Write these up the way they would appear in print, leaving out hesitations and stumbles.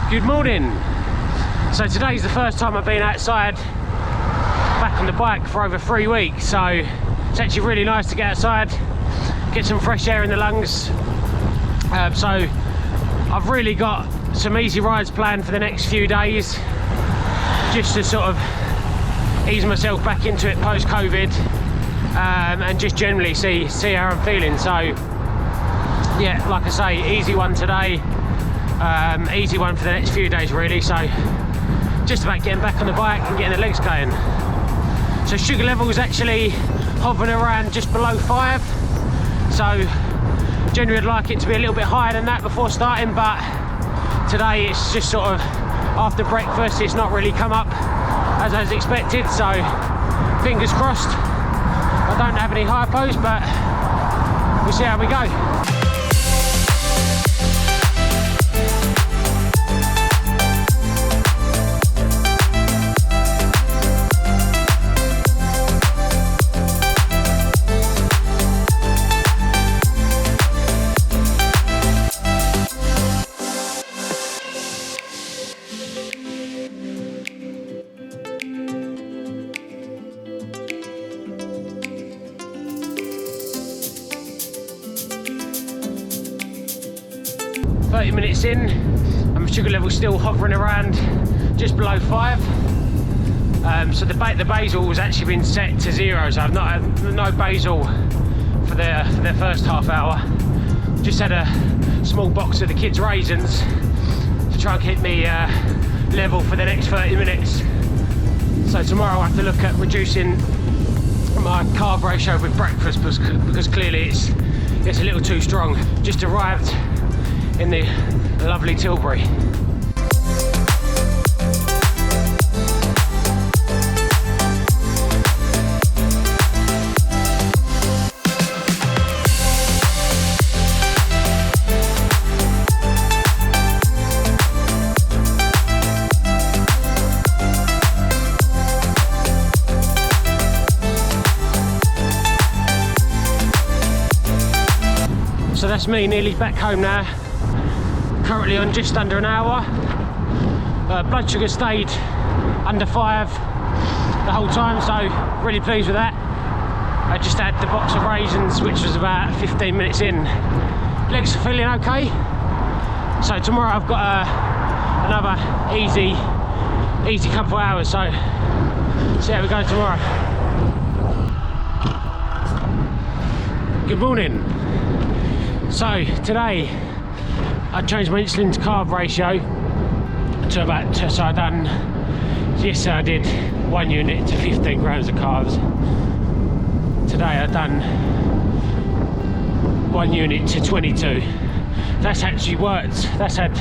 Good morning. So today's the first time I've been outside back on the bike for over 3 weeks, so it's actually really nice to get outside, get some fresh air in the lungs. So I've really got some easy rides planned for the next few days, just to sort of ease myself back into it post-COVID, and just generally see how I'm feeling. So yeah, like I say, easy one today, easy one for the next few days really. So just about getting back on the bike and getting the legs going. So sugar levels actually hovering around just below 5. So generally I'd like it to be a little bit higher than that before starting, but today it's just sort of after breakfast, it's not really come up as I was expected, so fingers crossed I don't have any hypos, but we'll see how we go. 30 minutes in, and my sugar level's still hovering around just below 5. So the basal has actually been set to 0, so I've not had no basal for the first half hour. Just had a small box of the kids' raisins to try and keep me level for the next 30 minutes. So tomorrow I have to look at reducing my carb ratio with breakfast, because clearly it's a little too strong. Just arrived in the lovely Tilbury. So that's me nearly back home now. Currently on just under an hour. Blood sugar stayed under 5 the whole time, so really pleased with that. I just had the box of raisins, which was about 15 minutes in. Legs are feeling okay. So tomorrow I've got another easy couple of hours, so see how we go tomorrow. Good morning. So today I changed my insulin to carb ratio to about, so I did 1 unit to 15 grams of carbs. Today I've done 1 unit to 22. That's actually worked. That's had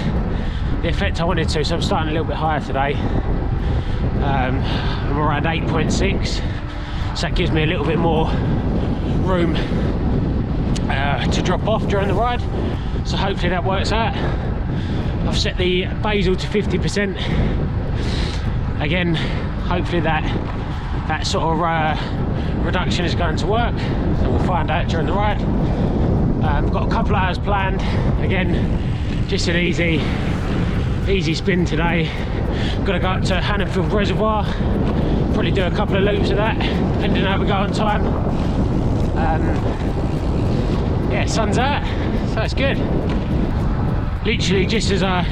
the effect I wanted to, so I'm starting a little bit higher today. I'm around 8.6, so that gives me a little bit more room to drop off during the ride. So hopefully that works out. I've set the basal to 50%. Again, hopefully that sort of reduction is going to work. So we'll find out during the ride. I've got a couple of hours planned. Again, just an easy spin today. Got to go up to Hannonfield Reservoir. Probably do a couple of loops of that, depending on how we go on time. Yeah, sun's out, so it's good. Literally just as I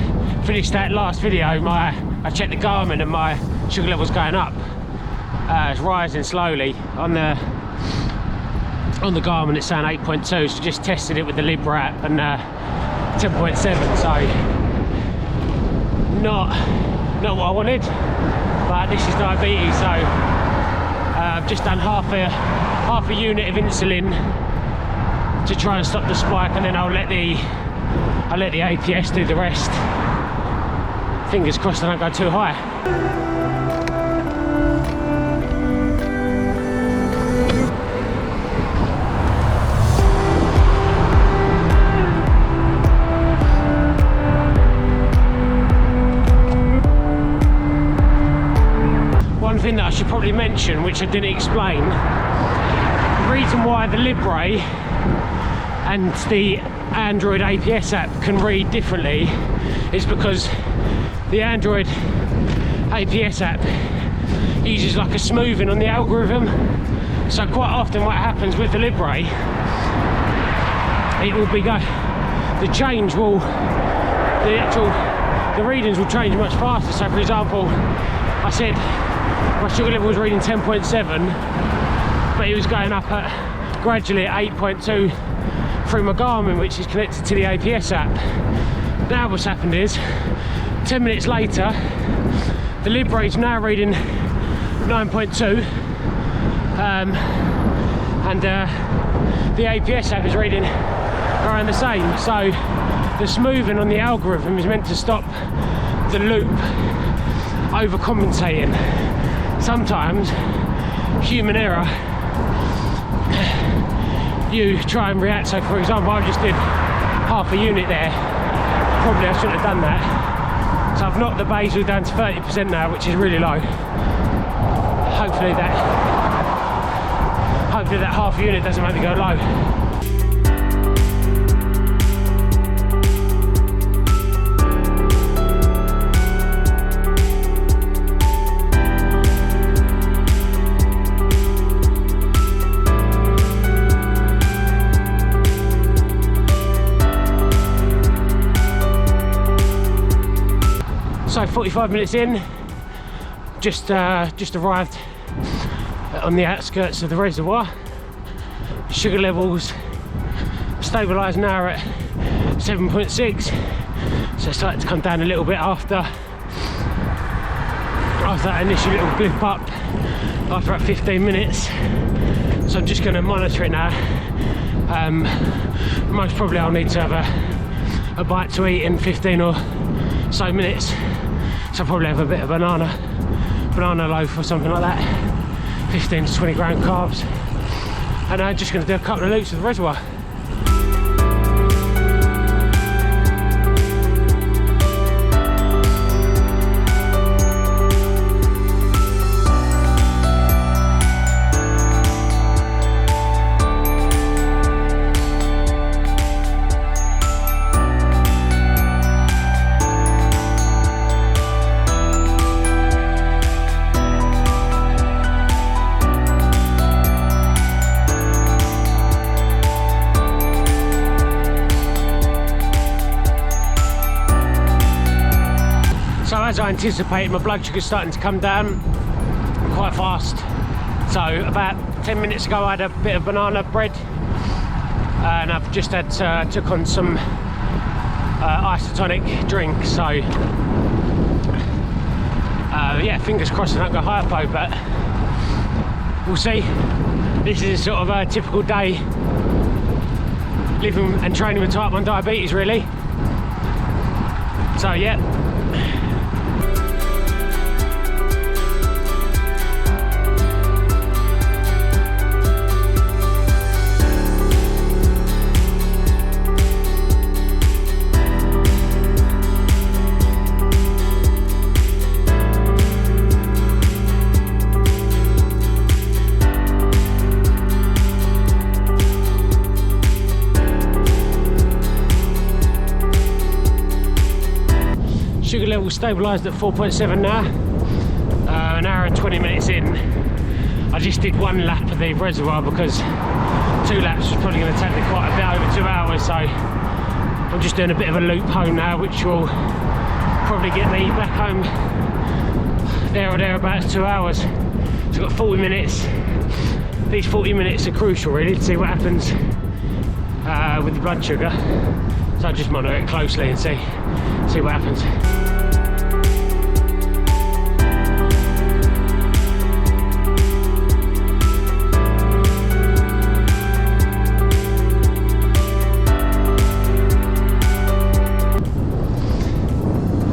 finished that last video, I checked the Garmin and my sugar level's going up. It's rising slowly. On the Garmin it's saying 8.2, so just tested it with the Libra app, and 10.7, so not what I wanted, but this is diabetes, so I've just done half a unit of insulin to try and stop the spike, and then I'll let the APS do the rest. Fingers crossed I don't go too high. One thing that I should probably mention, which I didn't explain, the reason why the Libre and the Android APS app can read differently is because the Android APS app uses like a smoothing on the algorithm. So quite often what happens with the Libre, it will be the change will, the readings will change much faster. So for example, I said my sugar level was reading 10.7, but it was going up at gradually at 8.2 through my Garmin, which is connected to the APS app. Now what's happened is 10 minutes later the Libre is now reading 9.2 and the APS app is reading around the same. So the smoothing on the algorithm is meant to stop the loop overcompensating. Sometimes human error, you try and react. So for example, I just did half a unit there, probably I shouldn't have done that. So I've knocked the basal down to 30% now, which is really low. Hopefully that half a unit doesn't make me go low. So 45 minutes in, just arrived on the outskirts of the reservoir. Sugar levels stabilised now at 7.6, so it's starting to come down a little bit after that initial little blip up after about 15 minutes. So I'm just going to monitor it now. Most probably I'll need to have a bite to eat in 15 or so minutes. So I'll probably have a bit of banana loaf or something like that, 15 to 20 gram carbs, and I'm just going to do a couple of loops of the reservoir. As I anticipated, my blood sugar's starting to come down quite fast. So about 10 minutes ago I had a bit of banana bread, and I've just took on some isotonic drink. So yeah, fingers crossed I don't go hypo, but we'll see. This is sort of a typical day living and training with type 1 diabetes, really. So yeah. Sugar level stabilised at 4.7 now, an hour and 20 minutes in. I just did one lap of the reservoir because 2 laps was probably going to take me quite a bit over 2 hours, so I'm just doing a bit of a loop home now, which will probably get me back home there or thereabouts 2 hours. So I've got 40 minutes. These 40 minutes are crucial really to see what happens with the blood sugar. So I'll just monitor it closely and see what happens.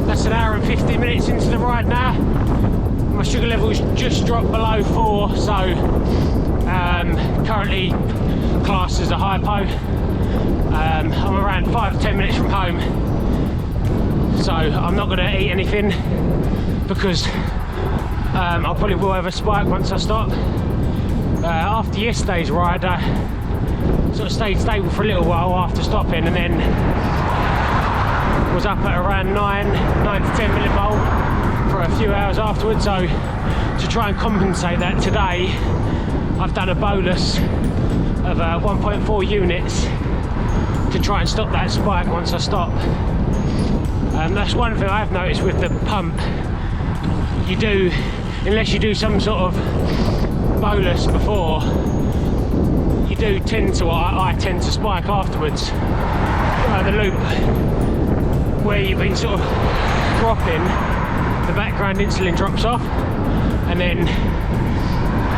That's an hour and 50 minutes into the ride now. My sugar level's just dropped below 4, so currently classed as a hypo. I'm around 5 to 10 minutes from home, so I'm not going to eat anything because I probably will have a spike once I stop. After yesterday's ride, I sort of stayed stable for a little while after stopping, and then was up at around 9 to 10 millimole for a few hours afterwards. So to try and compensate that today, I've done a bolus of 1.4 units to try and stop that spike once I stop. That's one thing I've noticed with the pump. You do, unless you do some sort of bolus before, you do tend to, I tend to spike afterwards. The loop where you've been sort of dropping, the background insulin drops off, and then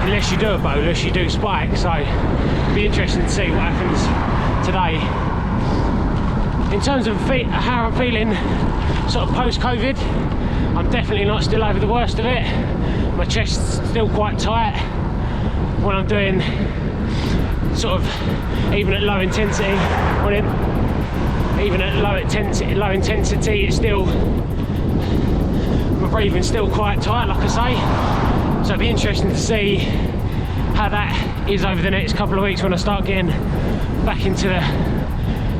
unless you do a bolus, you do spike. So it'll be interesting to see what happens today. In terms of how I'm feeling sort of post-COVID, I'm definitely not still over the worst of it. My chest's still quite tight. When I'm doing sort of, even at low intensity, even at low intensity, it's still, my breathing's still quite tight, like I say. So it'll be interesting to see how that is over the next couple of weeks when I start getting back into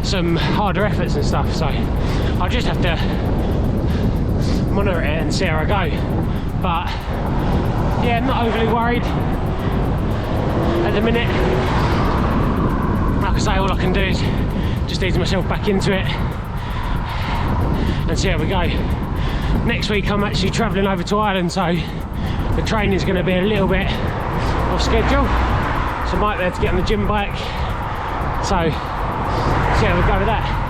some harder efforts and stuff. So I'll just have to monitor it and see how I go. But yeah, I'm not overly worried at the minute. Like I say, all I can do is just ease myself back into it and see how we go. Next week I'm actually travelling over to Ireland, so the training is going to be a little bit off schedule, so I might be able to get on the gym bike. So see how we go with that.